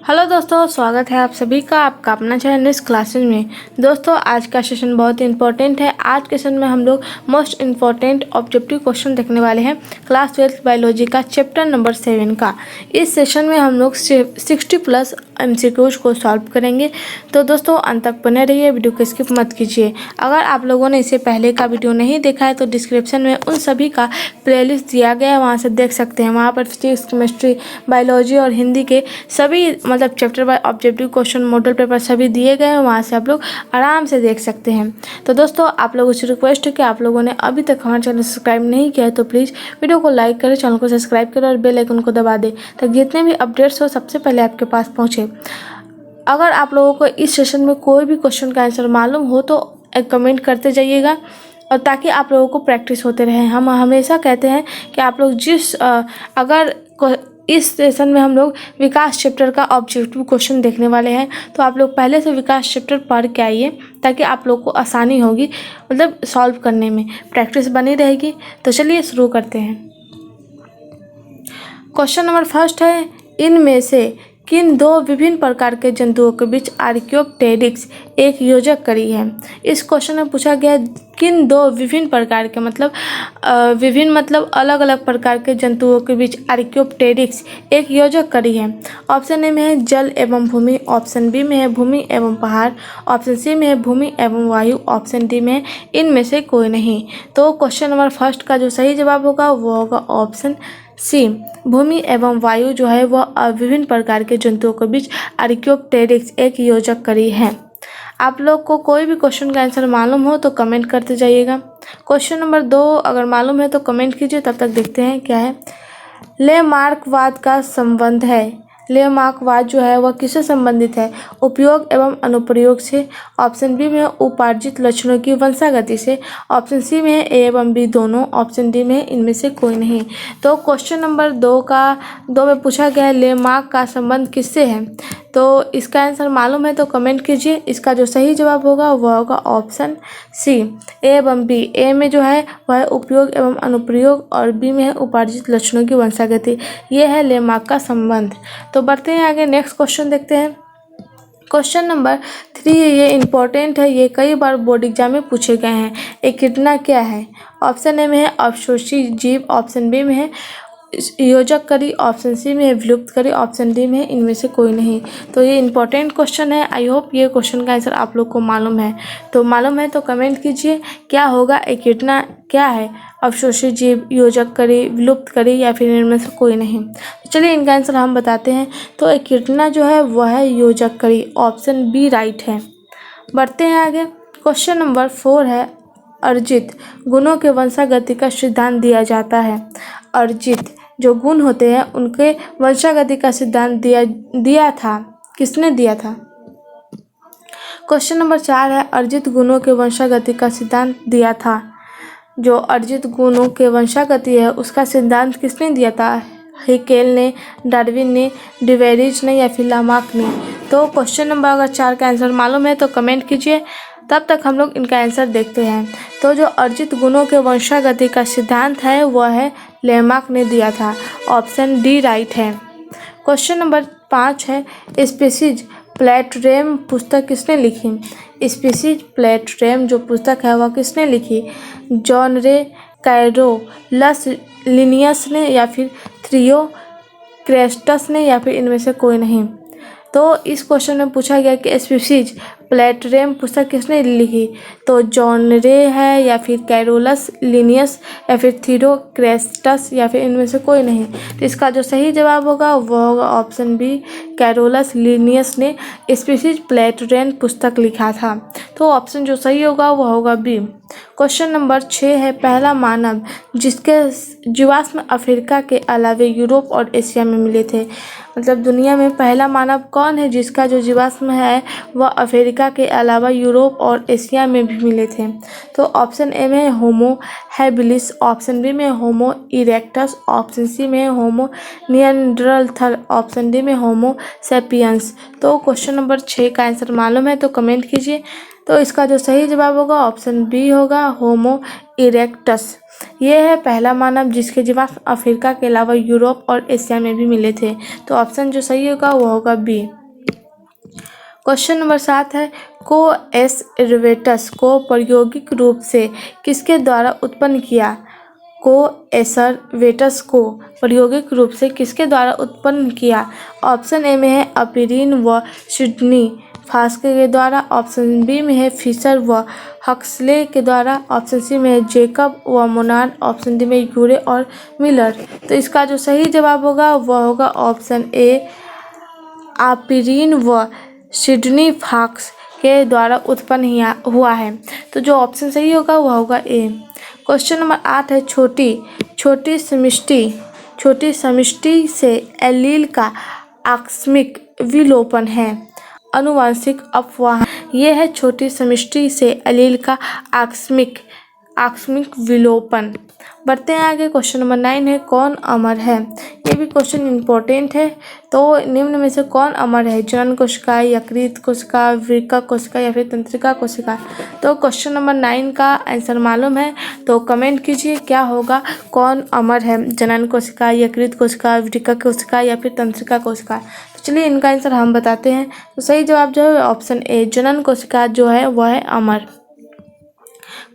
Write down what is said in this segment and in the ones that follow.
Hello दोस्तों, स्वागत है आप सभी का आपका अपना चैनल इस क्लासेस में। दोस्तों, आज का सेशन बहुत ही इंपॉर्टेंट है। आज के सेशन में हम लोग मोस्ट इम्पॉर्टेंट ऑब्जेक्टिव क्वेश्चन देखने वाले हैं क्लास 12 बायोलॉजी का चैप्टर नंबर 7 का। इस सेशन में हम लोग 60+ MCQs को सॉल्व करेंगे। तो दोस्तों, अंत तक बने रहिए, वीडियो को स्किप मत कीजिए। अगर आप लोगों ने इससे पहले का वीडियो नहीं देखा है तो डिस्क्रिप्शन में उन सभी का प्लेलिस्ट दिया गया है, वहाँ से देख सकते हैं। वहाँ पर फिजिक्स, केमिस्ट्री, बायोलॉजी और हिंदी के सभी मतलब chapter by objective question, model paper सभी दिए गए हैं, वहाँ से आप लोग आराम से देख सकते हैं। तो दोस्तों, आप लोगों से रिक्वेस्ट है कि आप लोगों ने अभी तक हमारे चैनल सब्सक्राइब नहीं किया है तो प्लीज़ वीडियो को लाइक करें, चैनल को सब्सक्राइब करें और बेल आइकन को दबा दें ताकि जितने भी अपडेट्स हो सबसे पहले आपके पास पहुँचे। अगर आप लोगों को इस सेशन में कोई भी क्वेश्चन का आंसर मालूम हो तो कमेंट करते जाइएगा, और ताकि आप लोगों को प्रैक्टिस होते रहे। हम हमेशा कहते हैं कि आप लोग अगर इस सेशन में हम लोग विकास चैप्टर का ऑब्जेक्टिव क्वेश्चन देखने वाले हैं, तो आप लोग पहले से विकास चैप्टर पढ़ के आइए ताकि आप लोग को आसानी होगी, मतलब सॉल्व करने में प्रैक्टिस बनी रहेगी। तो चलिए शुरू करते हैं। क्वेश्चन नंबर फर्स्ट है, इनमें से किन दो विभिन्न प्रकार के जंतुओं के बीच आर्कियोप्टेरिक्स एक योजक कड़ी है। इस क्वेश्चन में पूछा गया किन दो विभिन्न प्रकार के विभिन्न मतलब अलग अलग प्रकार के जंतुओं के बीच आर्कियोप्टेरिक्स एक योजक कड़ी है। ऑप्शन ए में है जल एवं भूमि, ऑप्शन बी में है भूमि एवं पहाड़, ऑप्शन सी में है भूमि एवं वायु, ऑप्शन डी में इनमें से कोई नहीं। तो क्वेश्चन नंबर फर्स्ट का जो सही जवाब होगा वो होगा ऑप्शन सी, भूमि एवं वायु जो है वह विभिन्न प्रकार के जंतुओं के बीच आर्कियोप्टेरिक्स एक योजक कड़ी है। आप लोग को कोई भी क्वेश्चन का आंसर मालूम हो तो कमेंट करते जाइएगा। क्वेश्चन नंबर 2 अगर मालूम है तो कमेंट कीजिए, तब तक देखते हैं क्या है। लेमार्कवाद का संबंध है। लेमार्कवाद जो है वह किससे संबंधित है? उपयोग एवं अनुप्रयोग से, ऑप्शन बी में है उपार्जित लक्षणों की वंशागति से, ऑप्शन सी में है ए एवं बी दोनों, ऑप्शन डी में इनमें से कोई नहीं। तो क्वेश्चन नंबर 2 में पूछा गया है लेमार्क का संबंध किससे है, तो इसका आंसर मालूम है तो कमेंट कीजिए। इसका जो सही जवाब होगा वह होगा ऑप्शन सी, ए एवं बी। ए में जो है वह है उपयोग एवं अनुप्रयोग और बी में है उपार्जित लक्षणों की वंशागति। ये है लेमार्क का संबंध। तो बढ़ते हैं आगे, नेक्स्ट क्वेश्चन देखते हैं। क्वेश्चन नंबर 3 ये इम्पोर्टेंट है, ये कई बार बोर्ड एग्जाम में पूछे गए हैं। एकिडना क्या है? ऑप्शन ए में है अवशोषी जीव, ऑप्शन बी में है योजक कड़ी, ऑप्शन सी में है विलुप्त कड़ी, ऑप्शन डी में है इनमें से कोई नहीं। तो ये इंपॉर्टेंट क्वेश्चन है। आई होप ये क्वेश्चन का आंसर आप लोग को मालूम है। तो मालूम है तो कमेंट कीजिए क्या होगा, एकिडना क्या है? अवशोषी जीव, योजक कड़ी, विलुप्त कड़ी या फिर इनमें से कोई नहीं। तो चलिए इनका आंसर हम बताते हैं। तो एकिडना जो है वह है योजक कड़ी, ऑप्शन बी राइट है। बढ़ते हैं आगे। क्वेश्चन नंबर 4 है, अर्जित गुणों के वंशागति का सिद्धांत दिया जाता है। अर्जित जो गुण होते हैं उनके वंशागति का सिद्धांत दिया था, किसने दिया था? क्वेश्चन नंबर 4 है, अर्जित गुणों के वंशागति का सिद्धांत दिया था। जो अर्जित गुणों के वंशागति है उसका सिद्धांत किसने दिया था? हेकेल ने, डार्विन ने, डिवेरिज ने या फिर लामार्क ने। तो क्वेश्चन नंबर अगर 4 का आंसर मालूम है तो कमेंट कीजिए, तब तक हम लोग इनका आंसर देखते हैं। तो जो अर्जित गुणों के वंशागति का सिद्धांत है वह है लेमार्क ने दिया था, ऑप्शन डी राइट है। क्वेश्चन नंबर 5 है, स्पीसीज प्लेटरेम पुस्तक किसने लिखी? स्पीसीज प्लेटरेम जो पुस्तक है वह किसने लिखी? जॉन रे, कैरोलस लिनियस ने या फिर थियो क्रेस्टस ने या फिर इनमें से कोई नहीं। तो इस क्वेश्चन में पूछा गया कि स्पीसीज प्लेटरेम पुस्तक किसने लिखी? तो जॉन रे है या फिर कैरोलस लिनियस या फिर थियो क्रेस्टस या फिर इनमें से कोई नहीं। तो इसका जो सही जवाब होगा वह होगा ऑप्शन बी, कैरोलस लिनियस ने स्पीसीज प्लेटरेम पुस्तक लिखा था। तो ऑप्शन जो सही होगा वह होगा बी। क्वेश्चन नंबर 6 है, पहला मानव जिसके जीवाश्म अफ्रीका के अलावे यूरोप और एशिया में मिले थे। मतलब दुनिया में पहला मानव कौन है जिसका जो जीवाश्म है वह अफ्रीका अफ्रीका के अलावा यूरोप और एशिया में भी मिले थे। तो ऑप्शन ए में होमो हैबिलिस, ऑप्शन बी में होमो इरेक्टस, ऑप्शन सी में होमो निएंडरथल, ऑप्शन डी में होमो सेपियंस। तो क्वेश्चन नंबर 6 का आंसर मालूम है तो कमेंट कीजिए। तो इसका जो सही जवाब होगा ऑप्शन बी होगा, होमो इरेक्टस। ये है पहला मानव जिसके जीवाश्म अफ्रीका के अलावा यूरोप और एशिया में भी मिले थे। तो ऑप्शन जो सही होगा वो होगा बी। क्वेश्चन नंबर 7 है, कोएस इरवेटस को प्रायोगिक रूप से किसके द्वारा उत्पन्न किया? कोएसरवेटस को प्रायोगिक रूप से किसके द्वारा उत्पन्न किया? ऑप्शन ए में है अपिरिन व सिडनी फास्के के द्वारा, ऑप्शन बी में है फिशर व हक्सले के द्वारा, ऑप्शन सी में है जेकब व मोनार्ड, ऑप्शन डी में यूरे और मिलर। तो इसका जो सही जवाब होगा वह होगा ऑप्शन ए, अपिरिन व सिडनी फाक्स के द्वारा उत्पन्न हुआ है। तो जो ऑप्शन सही होगा वह होगा ए। क्वेश्चन नंबर 8 है, छोटी समष्टि से एलील का आकस्मिक विलोपन है अनुवांशिक अपवाहन। यह है छोटी समष्टि से एलील का आकस्मिक विलोपन। बढ़ते हैं आगे। क्वेश्चन नंबर 9 है, कौन अमर है? ये भी क्वेश्चन इंपॉर्टेंट है। तो निम्न में से कौन अमर है? जनन कोशिका, यकृत कोशिका, वृक्क कोशिका या फिर तंत्रिका कोशिका। तो क्वेश्चन नंबर 9 का आंसर मालूम है तो कमेंट कीजिए क्या होगा, कौन अमर है? जनन कोशिका, यकृत कोशिका, वृक्क कोशिका या फिर तंत्रिका कोशिका। तो चलिए इनका आंसर हम बताते हैं। तो सही जवाब जो है ऑप्शन ए, जनन कोशिका जो है वह है अमर।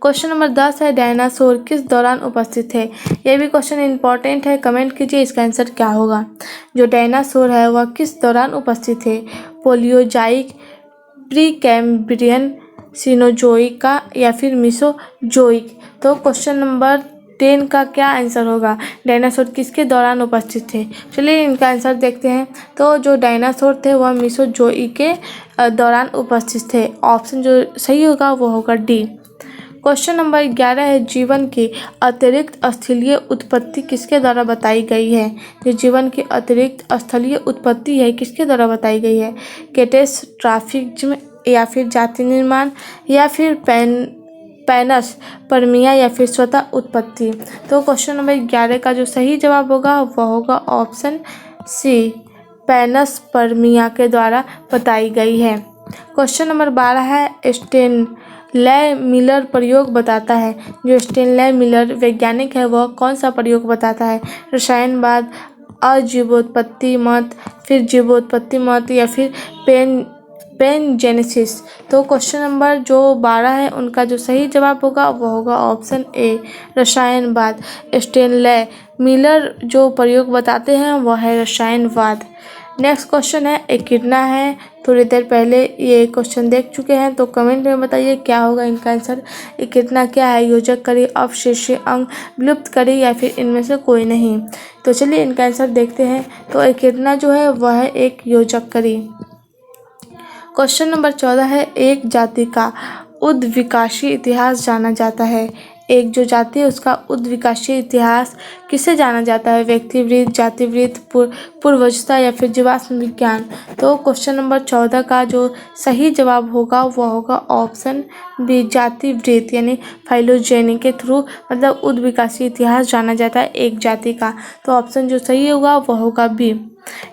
क्वेश्चन नंबर 10 है, डायनासोर किस दौरान उपस्थित थे? यह भी क्वेश्चन इंपॉर्टेंट है, कमेंट कीजिए इसका आंसर क्या होगा। जो डायनासोर है वह किस दौरान उपस्थित थे? पोलियोजाइक, प्रीकैम्ब्रियन, सिनोजोइका या फिर मीसोजोइक। तो क्वेश्चन नंबर 10 का क्या आंसर होगा? डायनासोर किसके दौरान उपस्थित थे? चलिए इनका आंसर देखते हैं। तो जो डायनासोर थे वह मीसोजोइक के दौरान उपस्थित थे। ऑप्शन जो सही होगा वो होगा डी। क्वेश्चन नंबर 11 है, जीवन की अतिरिक्त स्थलीय उत्पत्ति किसके द्वारा बताई गई है? जो जीवन की अतिरिक्त स्थलीय उत्पत्ति है किसके द्वारा बताई गई है? कैटेस्ट्रॉफिज्म या फिर जाति निर्माण या फिर पैनस परमिया या फिर स्वतः उत्पत्ति। तो क्वेश्चन नंबर 11 का जो सही जवाब होगा वह होगा ऑप्शन सी, पैनस परमिया के द्वारा बताई गई है। क्वेश्चन नंबर 12 है, स्टेनले मिलर प्रयोग बताता है। जो स्टेनले मिलर वैज्ञानिक है वह कौन सा प्रयोग बताता है? रसायनवाद, अजीवोत्पत्ति मत, फिर जीवोत्पत्ति मत या फिर पेनजेनेसिस। तो क्वेश्चन नंबर जो 12 है उनका जो सही जवाब होगा वह होगा ऑप्शन ए, रसायनवाद। स्टेनले मिलर जो प्रयोग बताते हैं वह है रसायनवाद। नेक्स्ट क्वेश्चन है, एकिडना है। थोड़ी देर पहले ये क्वेश्चन देख चुके हैं तो कमेंट में बताइए क्या होगा इनका आंसर। एकिडना क्या है? योजक करी, अवशेषीय अंग, विलुप्त करी या फिर इनमें से कोई नहीं। तो चलिए इनका आंसर देखते हैं। तो एकिडना जो है वह है एक योजक करी। क्वेश्चन नंबर 14 है, एक जाति का उद्विकासीय इतिहास जाना जाता है। एक जो जाति है उसका उद्विकासीय इतिहास किसे जाना जाता है? व्यक्तिवृत्त, जातिवृत्त, पूर्वजता या फिर जीवाश्म विज्ञान। तो क्वेश्चन नंबर 14 का जो सही जवाब होगा वह होगा ऑप्शन बी, जातिवृत्त यानी फाइलोजेनी के थ्रू मतलब उद्विकासीय इतिहास जाना जाता है एक जाति का। तो ऑप्शन जो सही होगा वह होगा बी।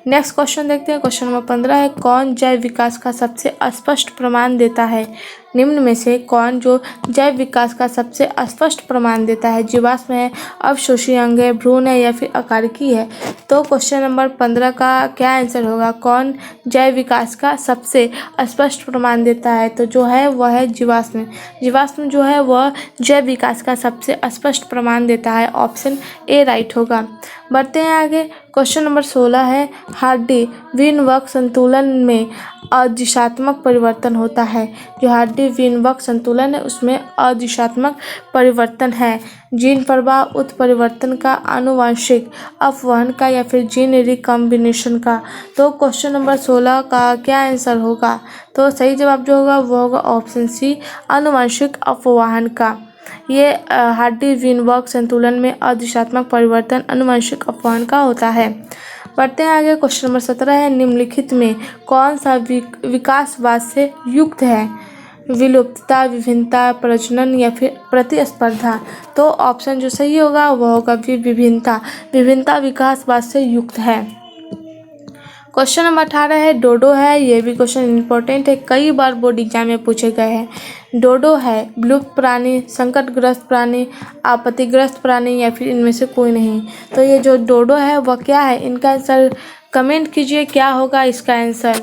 नेक्स्ट क्वेश्चन देखते हैं। क्वेश्चन नंबर 15 है, कौन जैव विकास का सबसे स्पष्ट प्रमाण देता है? निम्न में से कौन जो जैव विकास का सबसे स्पष्ट प्रमाण देता है? जीवाश्म है, अवशोषी अंग है, भ्रूण है या फिर अकारिकी है। तो क्वेश्चन नंबर 15 का क्या आंसर होगा? कौन जैव विकास का सबसे स्पष्ट प्रमाण देता है? तो जो है वह है जीवाश्म। जीवाश्म जो है वह जैव विकास का सबसे स्पष्ट प्रमाण देता है। ऑप्शन ए राइट होगा। बढ़ते हैं आगे। क्वेश्चन नंबर 16 है, हार्डी-विनवर्क संतुलन में अदिशात्मक परिवर्तन होता है। जो हार्डी-विनवर्क संतुलन है उसमें अदिशात्मक परिवर्तन है। जीन प्रवाह उत्परिवर्तन का, आनुवंशिक अपवहन का या फिर जीन रिकॉम्बिनेशन का। तो क्वेश्चन नंबर 16 का क्या आंसर होगा? तो सही जवाब जो होगा वो होगा ऑप्शन सी, आनुवंशिक अपवाहन का। ये हार्डी-विनवर्क संतुलन में अदिशात्मक परिवर्तन आनुवंशिक अपवाहन का होता है। बढ़ते हैं आगे। क्वेश्चन नंबर 17 है, निम्नलिखित में कौन सा विकासवाद से युक्त है? विलुप्तता, विभिन्नता, प्रजनन या फिर प्रतिस्पर्धा? तो ऑप्शन जो सही होगा वह होगा विभिन्नता। विभिन्नता विकासवाद से युक्त है। क्वेश्चन नंबर 18 है, डोडो है। ये भी क्वेश्चन इंपॉर्टेंट है, कई बार बोर्ड एग्जाम में पूछे गए हैं। डोडो है विलुप्त प्राणी, संकटग्रस्त प्राणी, आपत्तिग्रस्त प्राणी या फिर इनमें से कोई नहीं? तो ये जो डोडो है वह क्या है? इनका आंसर कमेंट कीजिए, क्या होगा इसका आंसर।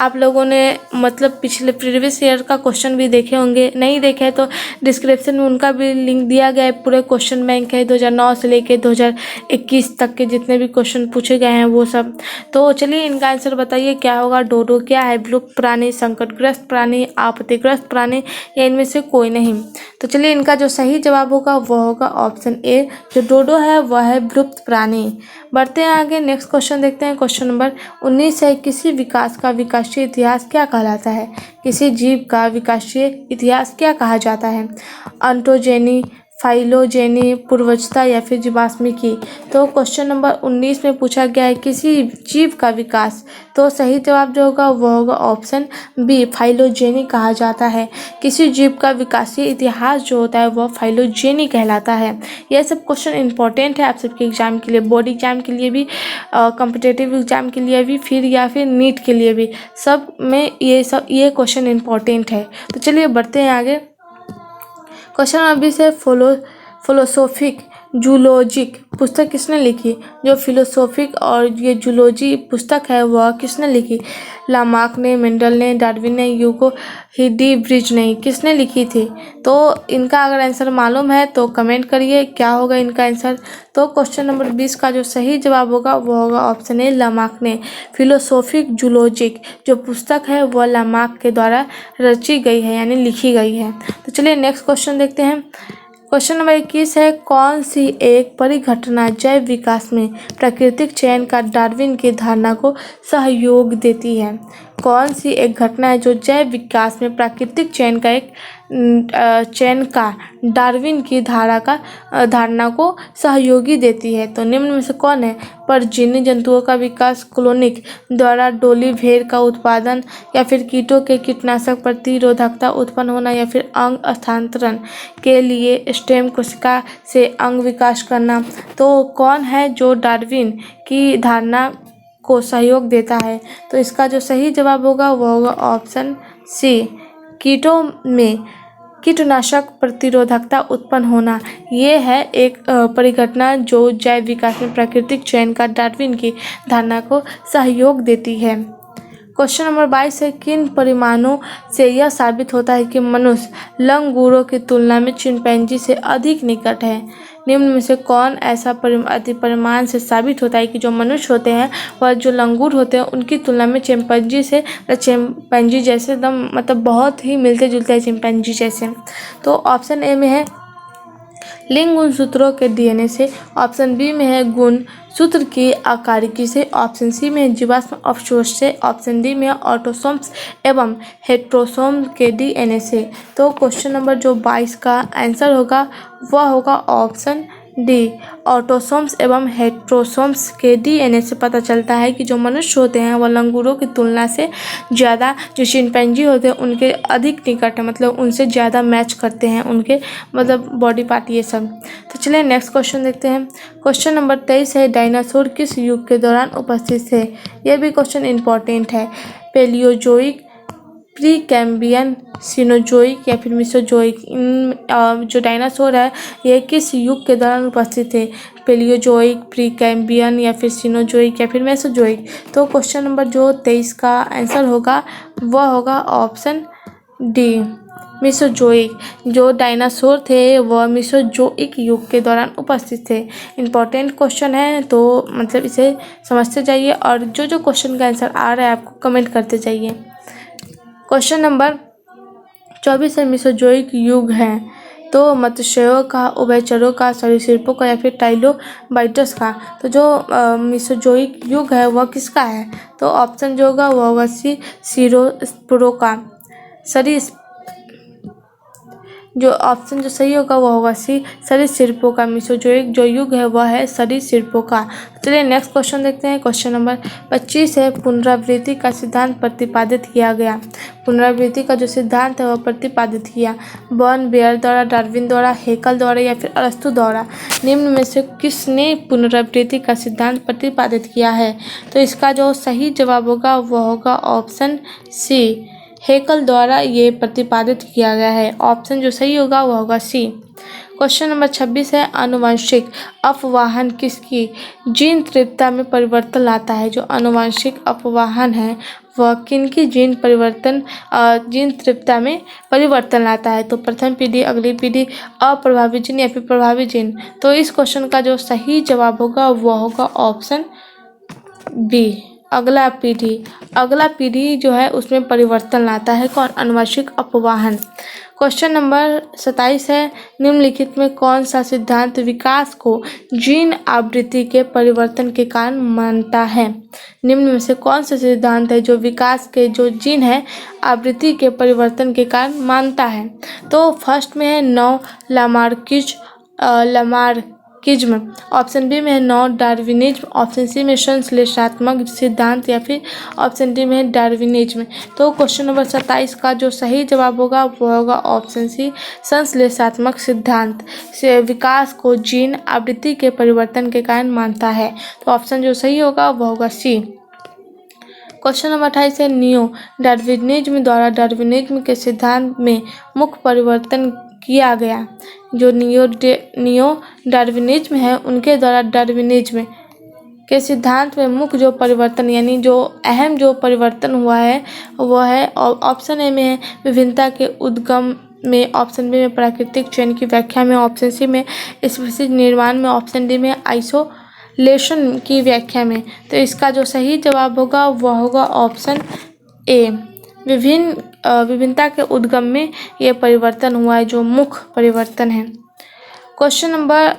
आप लोगों ने मतलब पिछले प्रीवियस ईयर का क्वेश्चन भी देखे होंगे, नहीं देखे तो डिस्क्रिप्शन में उनका भी लिंक दिया गया है। पूरे क्वेश्चन बैंक है 2009 से लेके 2021 तक के जितने भी क्वेश्चन पूछे गए हैं वो सब। तो चलिए इनका आंसर बताइए, क्या होगा? डोडो क्या है? विलुप्त प्राणी, संकटग्रस्त प्राणी, आपत्तिग्रस्त प्राणी या इनमें से कोई नहीं? तो चलिए इनका जो सही जवाब होगा वह होगा ऑप्शन ए, जो डोडो है वह है विलुप्त प्राणी। बढ़ते हैं आगे, नेक्स्ट क्वेश्चन देखते हैं। क्वेश्चन नंबर 19 है, किसी विकास का विकासशील इतिहास क्या कहलाता है? किसी जीव का विकासशील इतिहास क्या कहा जाता है? ऑन्टोजेनी, फाइलोजेनी, पूर्वजता या फिर जीवाश्मिकी? तो क्वेश्चन नंबर 19 में पूछा गया है किसी जीव का विकास, तो सही जवाब जो होगा वह होगा ऑप्शन बी, फाइलोजेनी कहा जाता है। किसी जीव का विकासीय इतिहास जो होता है वह फाइलोजेनी कहलाता है। यह सब क्वेश्चन इंपॉर्टेंट है आप सबके एग्जाम के लिए, बोर्ड एग्जाम के लिए भी, कॉम्पिटिटिव एग्जाम के लिए भी, फिर या फिर नीट के लिए भी, सब में ये क्वेश्चन इंपॉर्टेंट है। तो चलिए बढ़ते हैं आगे। क्वेश्चन नंबर 20 है, फिलोसोफिक जूलॉजिक पुस्तक किसने लिखी? जो फिलोसोफिक और ये जूलॉजी पुस्तक है वह किसने लिखी? लामार्क ने, मेंडल ने, डार्विन ने, ह्यूगो ब्रिज ने? किसने लिखी थी? तो इनका अगर आंसर मालूम है तो कमेंट करिए, क्या होगा इनका आंसर। तो क्वेश्चन नंबर 20 का जो सही जवाब होगा वो होगा ऑप्शन ए, लामार्क ने। फिलोसोफिक जूलॉजिक जो पुस्तक है वह लामार्क के द्वारा रची गई है, यानी लिखी गई है। तो चलिए नेक्स्ट क्वेश्चन देखते हैं। क्वेश्चन नंबर 21 है, कौन सी एक परिघटना जैव विकास में प्राकृतिक चयन का डार्विन की धारणा को सहयोग देती है? कौन सी एक घटना है जो जैव विकास में प्राकृतिक चयन का डार्विन की धारणा को सहयोगी देती है? तो निम्न में से कौन है? परजीवी जंतुओं का विकास, क्लोनिक द्वारा डोली भेड़ का उत्पादन, या फिर कीटों के कीटनाशक प्रतिरोधकता उत्पन्न होना, या फिर अंग हस्तांतरण के लिए स्टेम कोशिका से अंग विकास करना? तो कौन है जो डार्विन की धारणा को सहयोग देता है? तो इसका जो सही जवाब होगा वह होगा ऑप्शन सी, कीटों में कीटनाशक प्रतिरोधकता उत्पन्न होना। ये है एक परिघटना जो जैव विकास में प्राकृतिक चयन का डार्विन की धारणा को सहयोग देती है। क्वेश्चन नंबर 22 है, किन परिमाणों से यह साबित होता है कि मनुष्य लंगूरों की तुलना में चिंपैंजी से अधिक निकट है? निम्न में से कौन ऐसा परिमाण से साबित होता है कि जो मनुष्य होते हैं वह जो लंगूर होते हैं उनकी तुलना में चिंपैंजी जैसे एकदम मतलब बहुत ही मिलते जुलते हैं चिंपैंजी जैसे? तो ऑप्शन ए में है लिंग गुणसूत्रों के डीएनए से, ऑप्शन बी में है गुण सूत्र की आकारिकी से, ऑप्शन सी में जीवाश्म अवशोष से, ऑप्शन डी में ऑटोसोम्स एवं हेट्रोसोम के डीएनए से। तो क्वेश्चन नंबर जो 22 का आंसर होगा वह होगा ऑप्शन डी, ऑटोसोम्स एवं हेट्रोसोम्स के डीएनए से पता चलता है कि जो मनुष्य होते हैं वह लंगूरों की तुलना से ज़्यादा, जो चिंपैंजी होते हैं उनके अधिक निकट है, मतलब उनसे ज़्यादा मैच करते हैं उनके मतलब बॉडी पार्ट ये सब। तो चलिए नेक्स्ट क्वेश्चन देखते हैं। क्वेश्चन नंबर 23 है, डायनासोर किस युग के दौरान उपस्थित थे? यह भी क्वेश्चन इंपॉर्टेंट है। पेलियोजोइक, प्री कैम्बियन, सिनोजोइक या फिर मिसोजोइक? इन जो डायनासोर है ये किस युग के दौरान उपस्थित थे? पेलियोजोइक, प्री कैम्बियन या फिर सिनोजोइक या फिर मेसोजोइक? तो क्वेश्चन नंबर जो 23 का आंसर होगा वह होगा ऑप्शन डी, मिसोजोइक। जो डायनासोर थे वह मिसोजोइक युग के दौरान उपस्थित थे। इंपॉर्टेंट क्वेश्चन है तो मतलब इसे समझते जाइए, और जो क्वेश्चन का आंसर आ रहा है आपको कमेंट करते जाइए। क्वेश्चन नंबर 24 है, मिसोजोइक युग है तो मत्स्यों का, उभयचरों का, सरीसृपों का या फिर ट्राइलोबाइट्स का? तो जो मिसोजोइक युग है वह किसका है? तो ऑप्शन जो होगा वह सी, सीरोस्पुरों का। जो ऑप्शन जो सही होगा वो होगा सी, सरीसृपों का। मीसोजोइक जो युग है वह है सरीसृपों का। चलिए नेक्स्ट क्वेश्चन देखते हैं। क्वेश्चन नंबर 25 है, पुनरावृत्ति का सिद्धांत प्रतिपादित किया गया। पुनरावृत्ति का जो सिद्धांत है वह प्रतिपादित किया बर्न बेयर द्वारा, डार्विन द्वारा, हेकल द्वारा या फिर अरस्तू द्वारा। निम्न में से किसने पुनरावृत्ति का सिद्धांत प्रतिपादित किया है? तो इसका जो सही जवाब होगा वह होगा ऑप्शन सी, हेकल द्वारा ये प्रतिपादित किया गया है। ऑप्शन जो सही होगा वह होगा सी। क्वेश्चन नंबर 26 है, आनुवंशिक अपवाहन किसकी जीन तीव्रता में परिवर्तन लाता है? जो आनुवंशिक अपवाहन है वह किनकी जीन तीव्रता में परिवर्तन लाता है? तो प्रथम पीढ़ी, अगली पीढ़ी, अप्रभावी जीन या फिर प्रभावी जीन। तो इस क्वेश्चन का जो सही जवाब होगा वह होगा ऑप्शन बी, अगला पीढ़ी जो है उसमें परिवर्तन लाता है कौन? आनुवंशिक अपवाहन। क्वेश्चन नंबर 27 है, निम्नलिखित में कौन सा सिद्धांत विकास को जीन आवृत्ति के परिवर्तन के कारण मानता है? निम्न में से कौन सा सिद्धांत है जो विकास के जो जीन है आवृत्ति के परिवर्तन के कारण मानता है? तो फर्स्ट में है नौ लामार्किज्म, ऑप्शन बी में है नौ डार्विनिज्म, ऑप्शन सी में संश्लेषणात्मक सिद्धांत या फिर ऑप्शन डी में है डार्विनिज्म। तो क्वेश्चन नंबर 27 का जो सही जवाब होगा वो होगा ऑप्शन सी, संश्लेषणात्मक सिद्धांत से विकास को जीन आवृत्ति के परिवर्तन के कारण मानता है। तो ऑप्शन जो सही होगा वो होगा सी। क्वेश्चन नंबर 28 है, नियो डार्विनिज्म द्वारा डार्विनिज्म के सिद्धांत में मुख्य परिवर्तन किया गया। जो नियो डार्विनिज्म है उनके द्वारा डार्विनिज्म के सिद्धांत में मुख्य जो परिवर्तन यानी जो अहम जो परिवर्तन हुआ है वह है ऑप्शन ए में है विभिन्नता के उद्गम में, ऑप्शन बी में प्राकृतिक चयन की व्याख्या में, ऑप्शन सी में स्पीशीज निर्माण में, ऑप्शन डी में आइसोलेशन की व्याख्या में। तो इसका जो सही जवाब होगा वह होगा ऑप्शन ए, विभिन्नता के उद्गम में यह परिवर्तन हुआ है जो मुख्य परिवर्तन है। क्वेश्चन नंबर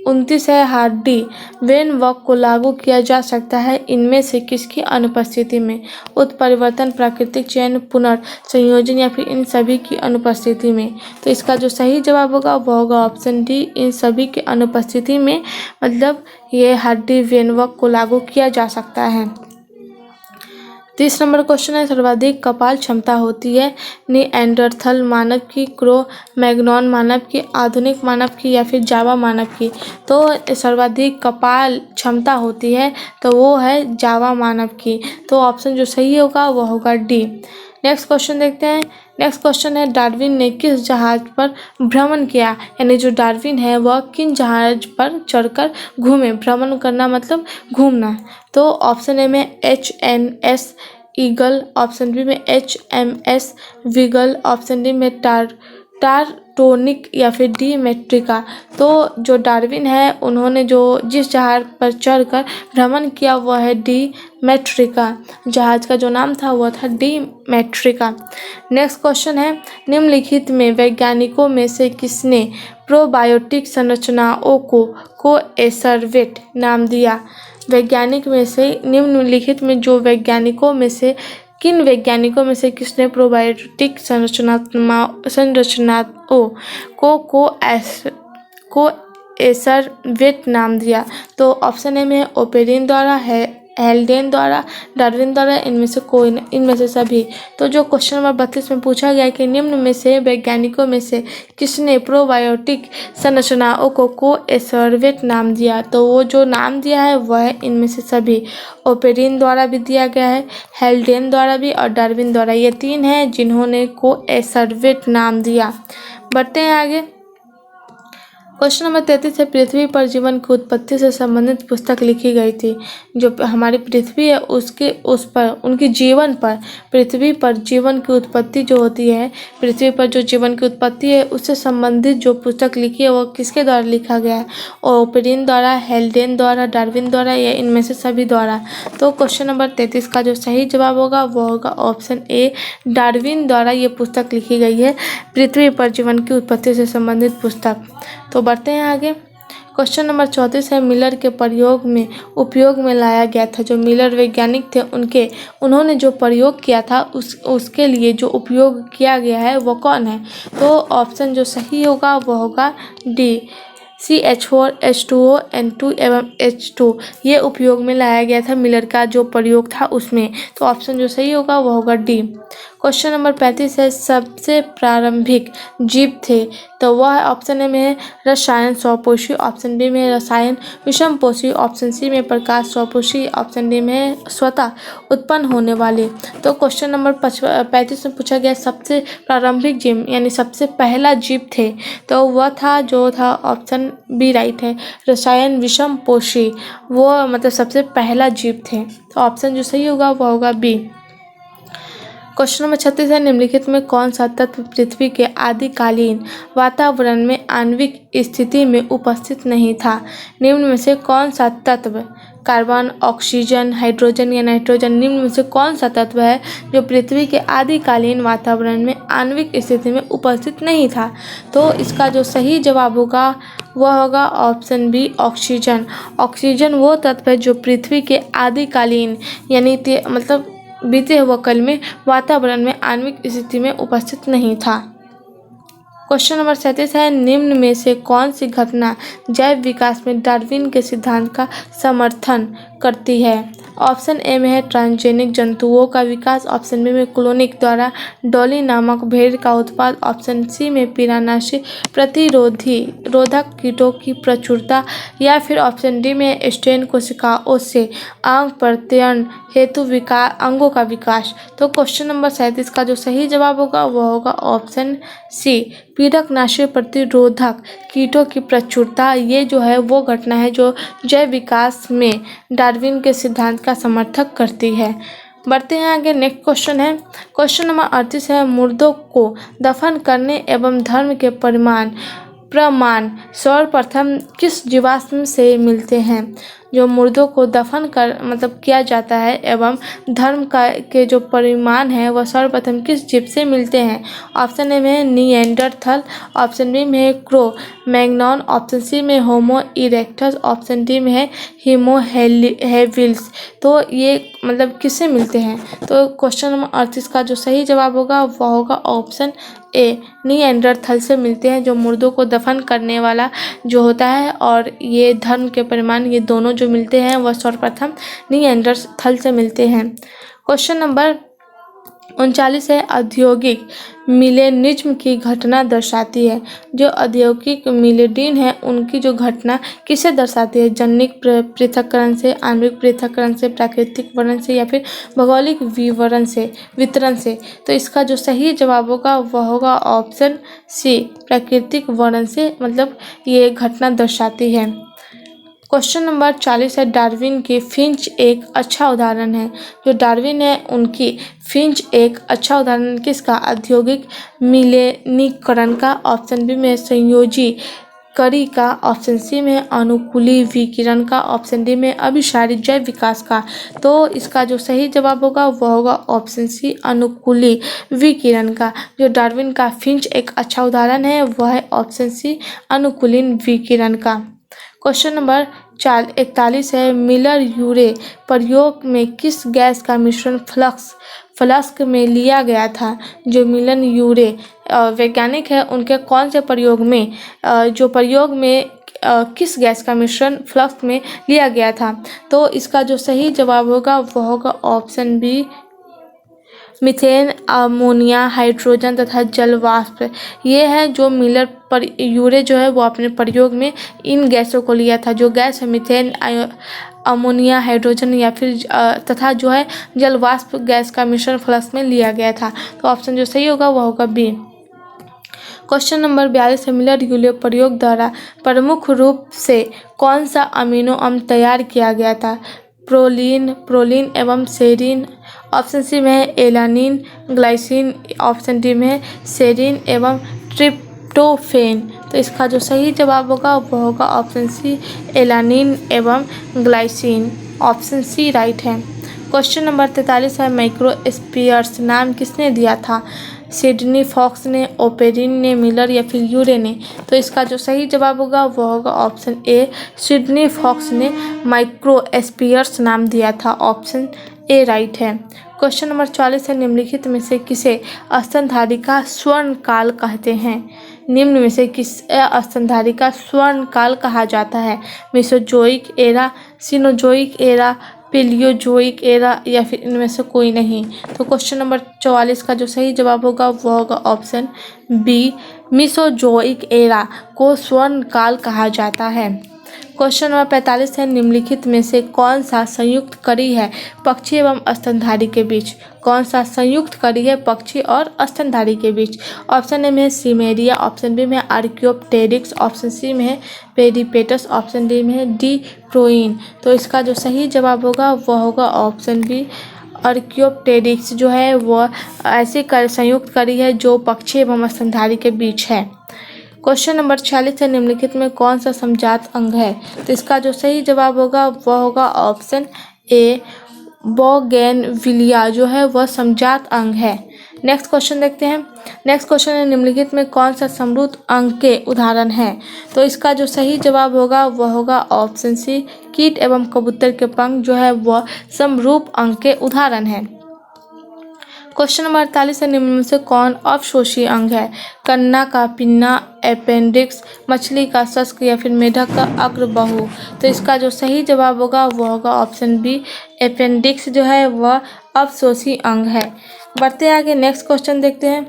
29 है, हार्डी वेन वॉक को लागू किया जा सकता है इनमें से किसकी अनुपस्थिति में? उत्परिवर्तन, प्राकृतिक चयन, पुनर्संयोजन या फिर इन सभी की अनुपस्थिति में। तो इसका जो सही जवाब होगा वह होगा ऑप्शन डी, इन सभी की अनुपस्थिति में, मतलब ये हार्डी वेन वॉक को लागू किया जा सकता है। 30 नंबर क्वेश्चन है, सर्वाधिक कपाल क्षमता होती है निएंडरथल मानव की, क्रो-मैग्नॉन मानव की, आधुनिक मानव की या फिर जावा मानव की? तो सर्वाधिक कपाल क्षमता होती है तो वो है जावा मानव की। तो ऑप्शन जो सही होगा वो होगा डी। नेक्स्ट क्वेश्चन देखते हैं। नेक्स्ट क्वेश्चन है, डार्विन ने किस जहाज पर भ्रमण किया? यानी जो डार्विन है वह किन जहाज पर चढ़कर घूमे? भ्रमण करना मतलब घूमना। तो ऑप्शन ए में HMS ईगल, ऑप्शन बी में HMS विगल, ऑप्शन डी में टारटोनिक या फिर डी मैट्रिका। तो जो डार्विन है उन्होंने जो जिस जहाज पर चढ़कर भ्रमण किया वह है डी मैट्रिका। जहाज का जो नाम था वह था डी मैट्रिका। नेक्स्ट क्वेश्चन है, निम्नलिखित में वैज्ञानिकों में से किसने प्रोबायोटिक संरचनाओं को कोएसरवेट नाम दिया? वैज्ञानिक में से निम्नलिखित में जो वैज्ञानिकों में से किन वैज्ञानिकों में से किसने प्रोबायोटिक संरचनाओं को कोएसरवेट नाम दिया? तो ऑप्शन ए में ओपेरिन द्वारा, हेल्डेन द्वारा, डार्विन द्वारा, इनमें से सभी। तो जो क्वेश्चन नंबर 32 में पूछा गया कि निम्न में से वैज्ञानिकों में से किसने प्रोबायोटिक संरचनाओं को कोएसरवेट नाम दिया? तो वो जो नाम दिया है वह है इनमें से सभी। ओपेरिन द्वारा भी दिया गया है, हेल्डेन द्वारा भी और डार्विन द्वारा। ये तीन हैं जिन्होंने कोएसरवेट नाम दिया। बढ़ते हैं आगे। क्वेश्चन नंबर 33 है, पृथ्वी पर जीवन की उत्पत्ति से संबंधित पुस्तक लिखी गई थी। जो हमारी पृथ्वी है उसके उस पर उनकी जीवन पर, पृथ्वी पर जीवन की उत्पत्ति जो होती है, पृथ्वी पर जो जीवन की उत्पत्ति है उससे संबंधित जो पुस्तक लिखी है वो किसके द्वारा लिखा गया है? ओपेरिन द्वारा, हेल्डेन द्वारा, डार्विन द्वारा या इनमें से सभी द्वारा? तो क्वेश्चन नंबर 33 का जो सही जवाब होगा वो होगा ऑप्शन ए, डार्विन द्वारा ये पुस्तक लिखी गई है, पृथ्वी पर जीवन की उत्पत्ति से संबंधित पुस्तक। तो बढ़ते हैं आगे। क्वेश्चन नंबर 34 है मिलर के उपयोग में लाया गया था। जो मिलर वैज्ञानिक थे उन्होंने जो प्रयोग किया था उसके लिए जो उपयोग किया गया है वो कौन है? तो ऑप्शन जो सही होगा वो होगा डी, CH4, H2O, N2 एवं H2 ये उपयोग में लाया गया था मिलर का जो प्रयोग था उसमें। तो ऑप्शन जो सही होगा वो होगा डी। क्वेश्चन नंबर 35 है सबसे प्रारंभिक जीव थे। तो वह ऑप्शन ए में है रसायन स्वपोषी, ऑप्शन बी में है रसायन विषमपोषी, ऑप्शन सी में प्रकाश स्वपोषी, ऑप्शन डी में है स्वतः उत्पन्न होने वाले। तो क्वेश्चन नंबर 35 में पूछा गया सबसे प्रारंभिक जीव यानी सबसे पहला जीव थे तो वह था ऑप्शन बी राइट है, रसायन विषमपोषी। वो मतलब सबसे पहला जीव थे। तो ऑप्शन जो सही होगा वो होगा बी। क्वेश्चन नंबर 36 है निम्नलिखित में कौन सा तत्व पृथ्वी के आदिकालीन वातावरण में आणविक स्थिति में उपस्थित नहीं था? निम्न में से कौन सा तत्व कार्बन, ऑक्सीजन, हाइड्रोजन या नाइट्रोजन निम्न में से कौन सा तत्व है जो पृथ्वी के आदिकालीन वातावरण में आणविक स्थिति में उपस्थित नहीं था? तो इसका जो सही जवाब होगा वह होगा ऑप्शन बी ऑक्सीजन। ऑक्सीजन वो तत्व है जो पृथ्वी के आदिकालीन यानी मतलब बीते हुए कल में वातावरण में आणविक स्थिति में उपस्थित नहीं था। क्वेश्चन नंबर 37 है निम्न में से कौन सी घटना जैव विकास में डार्विन के सिद्धांत का समर्थन करती है? ऑप्शन ए में है ट्रांसजेनिक जंतुओं का विकास, ऑप्शन बी में क्लोनिक द्वारा डॉली नामक भेड़ का उत्पाद, ऑप्शन सी में पिरानाशी प्रतिरोधक कीटों की प्रचुरता या फिर ऑप्शन डी में स्टेन कोशिकाओं से अंग प्रत्ययन हेतु अंगों का विकास। तो क्वेश्चन नंबर 37 का जो सही जवाब होगा वह होगा ऑप्शन सी पीड़कनाशी प्रतिरोधक कीटों की प्रचुरता। ये जो है वो घटना है जो जैव विकास में डार्विन के सिद्धांत का समर्थक करती है। बढ़ते हैं आगे। नेक्स्ट क्वेश्चन है क्वेश्चन नंबर 38 है मुर्दों को दफन करने एवं धर्म के प्रमाण सर्वप्रथम किस जीवाश्म से मिलते हैं? जो मुर्दों को दफन कर मतलब किया जाता है एवं धर्म के जो परिमाण है वह सर्वप्रथम किस जीव से मिलते हैं? ऑप्शन ए में है निएंडरथल, ऑप्शन बी में है क्रो मैग्नॉन, ऑप्शन सी में होमो इरेक्टस, ऑप्शन डी में है हीमो हेविल्स। तो ये मतलब किससे मिलते हैं? तो क्वेश्चन नंबर 38 का जो सही जवाब होगा वह होगा ऑप्शन ए निएंडरथल से मिलते हैं। जो मुर्दों को दफन करने वाला जो होता है और ये धर्म के परिमाण ये दोनों जो मिलते हैं वह सर्वप्रथम निएंडरथल से मिलते हैं। क्वेश्चन नंबर 39 है औद्योगिक मिलेनिज्म की घटना दर्शाती है। जो औद्योगिक मिलेनियम है उनकी जो घटना किसे दर्शाती है? जनिक पृथक्करण से, आणविक पृथक्करण से, प्राकृतिक वितरण से या फिर भौगोलिक वितरण से। तो इसका जो सही जवाब होगा वह होगा ऑप्शन सी प्राकृतिक वितरण से मतलब ये घटना दर्शाती है। क्वेश्चन नंबर 40 है डार्विन की फिंच एक अच्छा उदाहरण है। जो डार्विन है उनकी फिंच एक अच्छा उदाहरण किसका? औद्योगिक मिलेनीकरण का, ऑप्शन बी में संयोजी करी का, ऑप्शन सी में अनुकूली विकिरण का, ऑप्शन डी में अभिसारी जैव विकास का। तो इसका जो सही जवाब होगा वह होगा ऑप्शन सी अनुकूली विकिरण का। जो डार्विन का फिंच एक अच्छा उदाहरण है वह है ऑप्शन सी अनुकूलिन विकिरण का। क्वेश्चन नंबर 41 है मिलर यूरे प्रयोग में किस गैस का मिश्रण फ्लास्क में लिया गया था? जो मिलर यूरे वैज्ञानिक है उनके कौन से प्रयोग में किस गैस का मिश्रण फ्लास्क में लिया गया था? तो इसका जो सही जवाब होगा वह होगा option B methane, ammonia, hydrogen तथा जल वाष्प। ये है जो मिलर यूरे जो है वो अपने प्रयोग में इन गैसों को लिया था। जो गैस है मीथेन, अमोनिया, हाइड्रोजन या फिर तथा जो है जल वाष्प गैस का मिश्रण फ्लास्क में लिया गया था। तो ऑप्शन जो सही होगा वह होगा बी। क्वेश्चन नंबर 42 है मिलर यूरे प्रयोग द्वारा प्रमुख रूप से कौन सा अमीनो अम्ल तैयार किया गया था? प्रोलीन एवं सेरीन, ऑप्शन सी में है एलानिन, ग्लाइसिन, ऑप्शन डी में है सेरीन एवं ट्रिप्टोफेन। तो इसका जो सही जवाब होगा वह होगा ऑप्शन सी एलानिन एवं ग्लाइसिन, ऑप्शन सी राइट है। क्वेश्चन नंबर 43 है माइक्रोस्फीयर्स नाम किसने दिया था? सिडनी फॉक्स ने, ओपेरिन ने, मिलर या फिर यूरे ने? तो इसका जो सही जवाब होगा वो होगा ऑप्शन ए, सिडनी फॉक्स ने माइक्रोस्फीयर्स नाम दिया था। ऑप्शन ए राइट है। क्वेश्चन नंबर 44 है, निम्नलिखित में से किसे स्तनधारी का स्वर्ण काल कहते हैं? निम्न में से किस स्तनधारी का स्वर्ण काल कहा जाता है? Mesozoic era, Cenozoic era, Palaeozoic era या फिर इनमें से कोई नहीं? तो क्वेश्चन नंबर 44 का जो सही जवाब होगा वो होगा ऑप्शन बी, मेसोजोइक एरा को स्वर्ण काल कहा जाता है। क्वेश्चन नंबर 45 है, निम्नलिखित में से कौन सा संयुक्त कड़ी है पक्षी एवं स्तनधारी के बीच? कौन सा संयुक्त कड़ी है पक्षी और स्तनधारी के बीच? ऑप्शन ए में है सीमेरिया, ऑप्शन बी में है आर्कियोप्टेरिक्स, ऑप्शन सी में है पेरिपेटस, ऑप्शन डी में है डिप्रोइन। तो इसका जो सही जवाब होगा वो होगा ऑप्शन बी, आर्कियोप्टेरिक्स जो है वो ऐसी संयुक्त कड़ी है जो पक्षी एवं स्तनधारी के बीच है। क्वेश्चन नंबर 46 है, निम्नलिखित में कौन सा समजात अंग है? तो इसका जो सही जवाब होगा वह होगा ऑप्शन ए, बोगेनविलिया जो है वह समजात अंग है। नेक्स्ट क्वेश्चन देखते हैं। नेक्स्ट क्वेश्चन है, निम्नलिखित में कौन सा समरूप अंग के उदाहरण है? तो इसका जो सही जवाब होगा वह होगा ऑप्शन सी, कीट एवं कबूतर के पंख जो है वह समरूप अंग के उदाहरण है। क्वेश्चन नंबर 48 है, निम्न में से कौन अवशोषी अंग है? कन्ना का पिन्ना, अपेंडिक्स, मछली का शस्क या फिर मेढक का अग्रबाहु? तो इसका जो सही जवाब होगा वो होगा ऑप्शन बी, अपेंडिक्स जो है वह अवशोषी अंग है। बढ़ते आगे नेक्स्ट क्वेश्चन देखते हैं।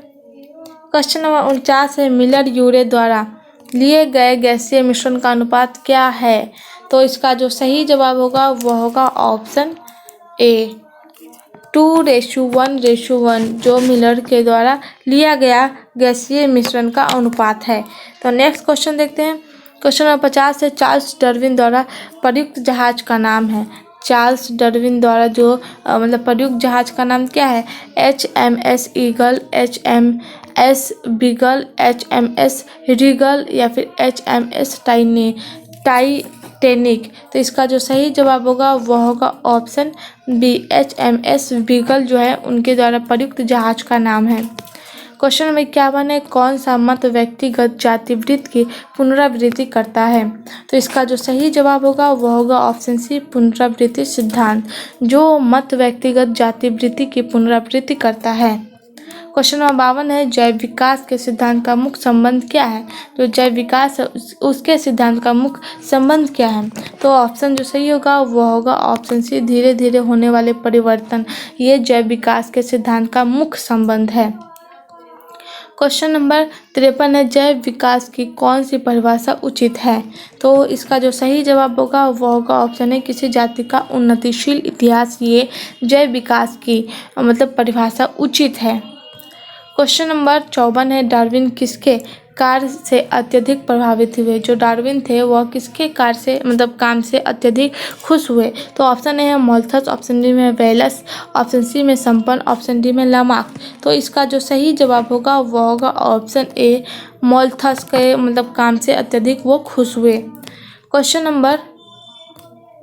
क्वेश्चन नंबर 49 है, मिलर यूरे द्वारा लिए गए गैसीय मिश्रण का अनुपात क्या है? तो इसका जो सही जवाब होगा वह होगा ऑप्शन ए, 2:1:1 जो मिलर के द्वारा लिया गया गैसीय मिश्रण का अनुपात है। तो नेक्स्ट क्वेश्चन देखते हैं। क्वेश्चन नंबर 50 है, चार्ल्स डार्विन द्वारा प्रयुक्त जहाज का नाम है? चार्ल्स डार्विन द्वारा जो प्रयुक्त जहाज का नाम क्या है? HMS eagle, HMS beagle, HMS Regal या फिर HMS टाइटैनिक? तो इसका जो सही जवाब होगा वह होगा ऑप्शन बी, HMS बीगल जो है उनके द्वारा प्रयुक्त जहाज का नाम है। क्वेश्चन नंबर 51 है, कौन सा मत व्यक्तिगत जातिवृत्ति की पुनरावृत्ति करता है? तो इसका जो सही जवाब होगा वह होगा ऑप्शन सी, पुनरावृत्ति सिद्धांत जो मत व्यक्तिगत जातिवृत्ति की पुनरावृत्ति करता है। क्वेश्चन नंबर 52 है, जैव विकास के सिद्धांत का मुख्य संबंध क्या है? तो जैव विकास उसके सिद्धांत का मुख्य संबंध क्या है? तो ऑप्शन जो सही होगा वह होगा ऑप्शन सी, धीरे धीरे होने वाले परिवर्तन। ये जैव विकास के सिद्धांत का मुख्य संबंध है। क्वेश्चन नंबर 53 है, जैव विकास की कौन सी परिभाषा उचित है? तो इसका जो सही जवाब होगा वह होगा ऑप्शन है, किसी जाति का उन्नतिशील इतिहास ये जैव विकास की परिभाषा उचित है। क्वेश्चन नंबर 54 है, डार्विन किसके कार्य से अत्यधिक प्रभावित हुए? जो डार्विन थे वह किसके कार्य से काम से अत्यधिक खुश हुए? तो ऑप्शन ए है मोल्थस, ऑप्शन डी में वेलस, ऑप्शन सी में संपन्न, ऑप्शन डी में लामार्क। तो इसका जो सही जवाब होगा वह होगा ऑप्शन ए, मोल्थस के काम से अत्यधिक वो खुश हुए। क्वेश्चन नंबर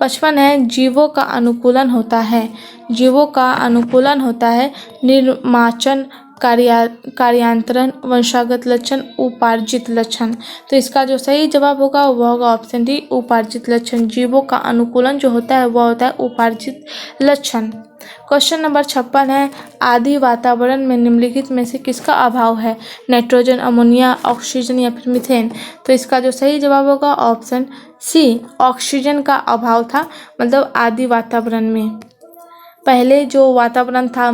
55 है, जीवों का अनुकूलन होता है? जीवों का अनुकूलन होता है निर्माचन, कार्यांतरण, वंशागत लक्षण, उपार्जित लक्षण। तो इसका जो सही जवाब होगा वह होगा ऑप्शन डी, उपार्जित लक्षण। जीवों का अनुकूलन जो होता है वह होता है उपार्जित लक्षण। क्वेश्चन नंबर 56 है, आदि वातावरण में निम्नलिखित में से किसका अभाव है? नाइट्रोजन, अमोनिया, ऑक्सीजन या फिर मीथेन? तो इसका जो सही जवाब होगा ऑप्शन सी, ऑक्सीजन का अभाव था आदि वातावरण में। पहले जो वातावरण था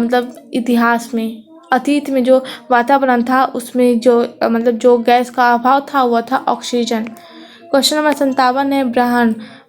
इतिहास में, अतीत में जो वातावरण था उसमें जो जो गैस का अभाव था वह था ऑक्सीजन। क्वेश्चन नंबर 57 है,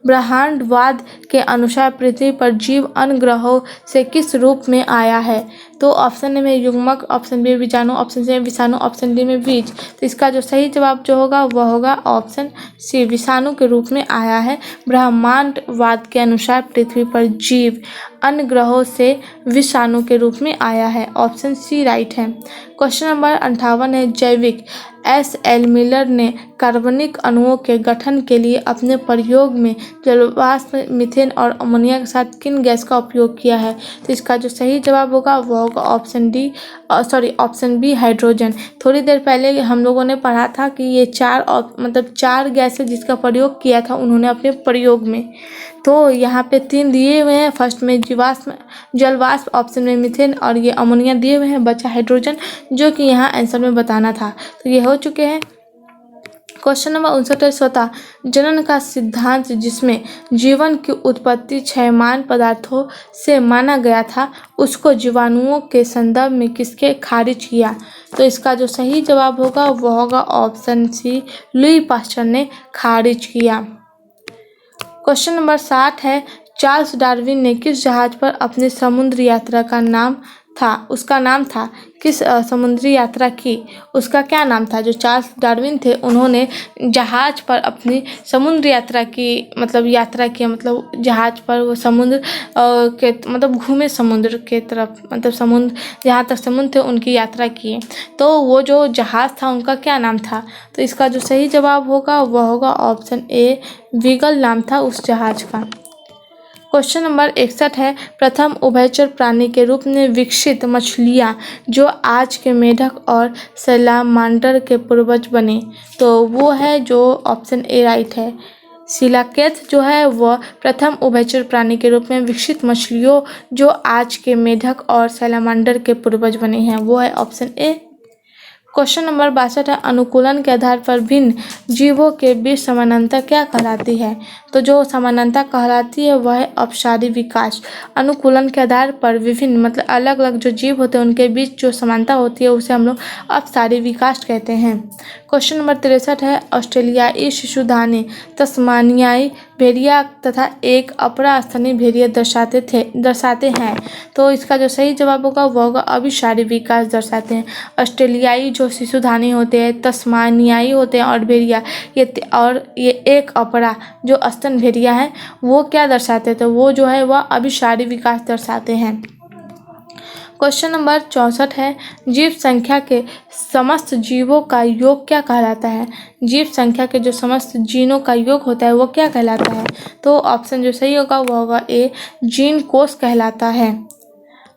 ब्रह्मांडवाद के अनुसार पृथ्वी पर जीव अन्य ग्रहों से किस रूप में आया है? तो ऑप्शन ए में युग्मक, ऑप्शन बी विजाणु, ऑप्शन सी विषाणु, ऑप्शन डी में बीज। तो इसका जो सही जवाब जो होगा वह होगा ऑप्शन सी, विषाणु के रूप में आया है। ब्रह्मांडवाद के अनुसार पृथ्वी पर जीव अन्य ग्रहों से विषाणु के रूप में आया है। ऑप्शन सी राइट है। क्वेश्चन नंबर 58 है, जैविक SL मिलर ने कार्बनिक अणुओं के गठन के लिए अपने प्रयोग में जलवाष्प, मीथेन और अमोनिया के साथ किन गैस का उपयोग किया है? तो इसका जो सही जवाब होगा वह होगा होगा option D, option B hydrogen. थोड़ी देर पहले हम लोगों ने पढ़ा था कि ये चार गैस है जिसका प्रयोग किया था उन्होंने अपने प्रयोग में। तो यहाँ पे 3 दिए हुए हैं, फर्स्ट में जीवाश्म जलवाष्प, ऑप्शन में मीथेन और ये अमोनिया दिए हुए हैं, बचा हाइड्रोजन जो कि यहाँ आंसर में बताना था। तो ये हो चुके हैं। क्वेश्चन नंबर 59 है, स्वतः जनन का सिद्धांत जिसमें जीवन की उत्पत्ति क्षयमान पदार्थों से माना गया था उसको जीवाणुओं के संदर्भ में किसके खारिज किया? तो इसका जो सही जवाब होगा वो होगा ऑप्शन सी, लुई पास्चर ने खारिज किया। क्वेश्चन नंबर 60 है, चार्ल्स डार्विन ने किस जहाज पर अपनी समुद्र यात्रा का नाम था उसका नाम था किस समुद्री यात्रा की उसका क्या नाम था? जो चार्ल्स डार्विन थे उन्होंने जहाज पर अपनी समुद्र यात्रा की यात्रा किया, जहाज पर वो समुद्र के घूमे समुद्र के तरफ, समुद्र जहाँ तक समुद्र थे उनकी यात्रा किए। तो वो जो जहाज़ था उनका क्या नाम था? तो इसका जो सही जवाब होगा वह होगा ऑप्शन ए, वीगल नाम था उस जहाज का। क्वेश्चन नंबर 61 है, प्रथम उभयचर प्राणी के रूप में विकसित मछलियाँ जो आज के मेढक और सैलामांडर के पूर्वज बने, तो वो है जो ऑप्शन ए राइट है। सिलाकेथ जो है वह प्रथम उभयचर प्राणी के रूप में विकसित मछलियों जो आज के मेढक और सैलामांडर के पूर्वज बने हैं, वो है ऑप्शन ए। क्वेश्चन नंबर 62 है, अनुकूलन के आधार पर भिन्न जीवों के बीच समानता क्या कहलाती है? तो जो समानता कहलाती है वह है अपसारी विकास। अनुकूलन के आधार पर विभिन्न अलग अलग जो जीव होते हैं उनके बीच जो समानता होती है उसे हम लोग अपसारी विकास कहते हैं। क्वेश्चन नंबर 63 है, ऑस्ट्रेलियाई शिशुधानी तस्मानियाई भेड़िया तथा एक अपरा स्तनी भेड़िया दर्शाते हैं, तो इसका जो सही जवाब होगा वो होगा अभिसारी विकास दर्शाते हैं। ऑस्ट्रेलियाई जो शिशुधानी होते हैं, तस्मानियाई होते हैं और भेड़िया ये एक अपरा जो स्तन भेड़िया है वो क्या दर्शाते हैं? तो वो जो है वह अभिसारी विकास दर्शाते हैं। क्वेश्चन नंबर 64 है, जीव संख्या के समस्त जीवों का योग क्या कहलाता है? जीव संख्या के जो समस्त जीनों का योग होता है वो क्या कहलाता है? तो ऑप्शन जो सही होगा वो होगा ए, जीन कोष कहलाता है।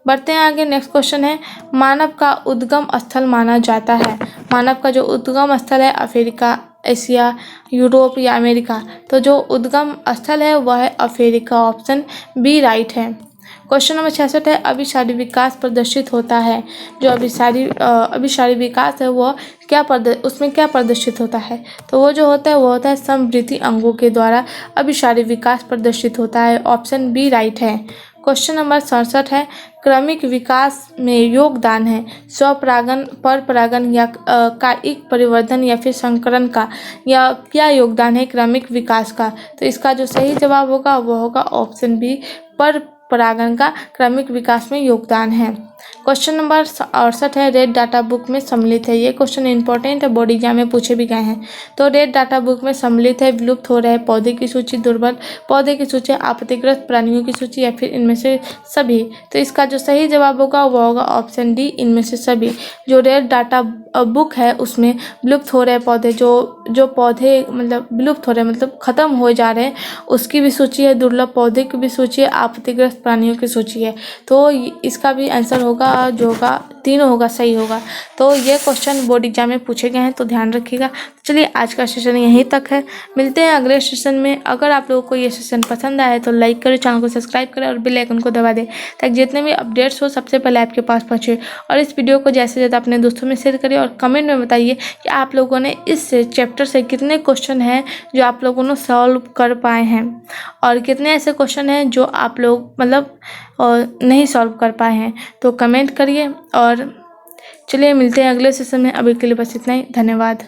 बढ़ते हैं आगे। नेक्स्ट क्वेश्चन है, मानव का उद्गम स्थल माना जाता है। मानव का जो उद्गम स्थल है अफ्रीका, एशिया, यूरोप या अमेरिका, तो जो उद्गम स्थल है वह है अफ्रीका, ऑप्शन बी राइट है। क्वेश्चन नंबर 66 है, अभिसारी विकास प्रदर्शित होता है। जो अभिसारी विकास है वो उसमें क्या प्रदर्शित होता है? तो वो जो होता है समवृद्धि अंगों के द्वारा अभिसारी विकास प्रदर्शित होता है, ऑप्शन बी राइट है। क्वेश्चन नंबर 67 है, क्रमिक विकास में योगदान है स्वपरागन, परपरागन या कायिक परिवर्धन या फिर संकरण का, या क्या योगदान है क्रमिक विकास का? तो इसका जो सही जवाब होगा वो होगा ऑप्शन बी, परपरागन का क्रमिक विकास में योगदान है। क्वेश्चन नंबर 68 है, रेड डाटा बुक में सम्मिलित है। ये क्वेश्चन इंपॉर्टेंट है, बोर्ड एग्जाम में पूछे भी गए हैं। तो रेड डाटा बुक में सम्मिलित है विलुप्त हो रहे पौधे की सूची, दुर्लभ पौधे की सूची, आपत्तिग्रस्त प्राणियों की सूची या फिर इनमें से सभी। तो इसका जो सही जवाब होगा वो होगा ऑप्शन डी, इनमें से सभी। जो रेड डाटा बुक है उसमें विलुप्त हो रहे पौधे, जो पौधे विलुप्त हो रहे खत्म हो जा रहे हैं उसकी भी सूची है, दुर्लभ पौधे की भी सूची है, आपत्तिग्रस्त प्राणियों की सूची है। तो इसका भी आंसर होगा जो होगा तीनों होगा, सही होगा। तो ये क्वेश्चन बोर्ड एग्जाम में पूछे गए हैं तो ध्यान रखिएगा। चलिए आज का सेशन यहीं तक है, मिलते हैं अगले सेशन में। अगर आप लोगों को ये सेशन पसंद आए तो लाइक करें, चैनल को सब्सक्राइब करें और बेल आइकन को दबा दें ताकि जितने भी अपडेट्स हो सबसे पहले आपके पास पहुँचे। और इस वीडियो को ज़्यादा से ज़्यादा अपने दोस्तों में शेयर करिए और कमेंट में बताइए कि आप लोगों ने इस चैप्टर से कितने क्वेश्चन हैं जो आप लोगों ने सॉल्व कर पाए हैं और कितने ऐसे क्वेश्चन हैं जो आप लोग और नहीं सॉल्व कर पाए हैं। तो कमेंट करिए और चलिए मिलते हैं अगले सेशन में। अभी के लिए बस इतना ही, धन्यवाद।